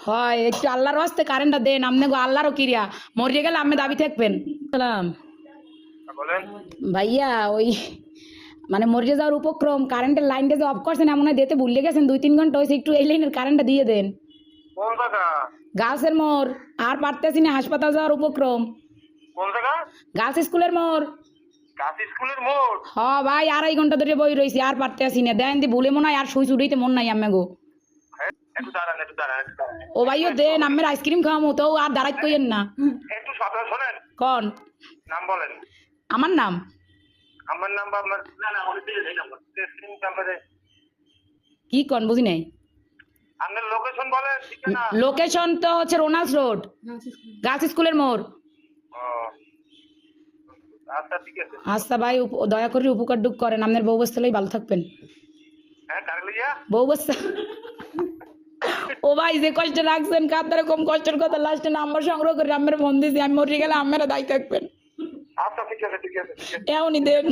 হয় একটু আল্লাহর হস্তে কারেন্টটা দেন, আপনি গো আল্লাহরও কিরিয়া মরিয়ে গেলে আপনি দাবি থাকবেন। সালাম বলেন। ভাইয়া, ওই মানে মরিয়ে যাওয়ার উপক্রম, কারেন্টের লাইনটা যে অফ করছেন এমন হয় দিতে ভুলে গেছেন, 2-3 ঘন্টা হয়েছে, একটু এই লাইনের কারেন্টটা দিয়ে দেন। কোন জায়গা? গার্লসের মোড়, আর পারতেছি না, হাসপাতাল যাওয়ার উপক্রম। কোন জায়গা? গার্লস স্কুলের মোড়। গাছ স্কুলের মোড়। হ ভাই, 2.5 ঘন্টা ধরে বই রয়েছি, আর পারতেছি না, দেন দি ভুলে মনে হয় আর সুই চুড়িতে মন নাই আমি গো। একটু দাঁড়ান, একটু দাঁড়ান, একটু দাঁড়ান। ও ভাইও দেন, আমের আইসক্রিম খাওয়ামো তো, আর দাঁড়াইতে কইেন না। একটু কথা শোনেন। কন নাম বলেন। আমার নাম? আমার নাম বা আপনার, না না আমাকে দিয়ে দেন নাম্বার। স্ক্রিন নাম্বারে কি কন বুঝি নাই। আপনার লোকেশন বলেন, ঠিকানা। লোকেশন তো হচ্ছে রোনাল্ডস রোড, গার্লস স্কুলের মোড়। ও আচ্ছা ঠিক আছে। আচ্ছা ভাই, দয়া করে উপকার ডুক করেন, আপনার বউ বস্তালেই ভালো থাকবেন। হ্যাঁ কারলিয়া। বউ বস্তা। ও ভাই, যে কষ্ট রাখছেন কার কম কষ্টের কথা, লাস্টে নাম্বার সংগ্রহ করে আমার মন দিয়েছি, আমি মরে গেলে আপনারা দায়ী থাকবেন। আচ্ছা ঠিক আছে, ঠিক আছে, ঠিক আছে। এমনই দেন।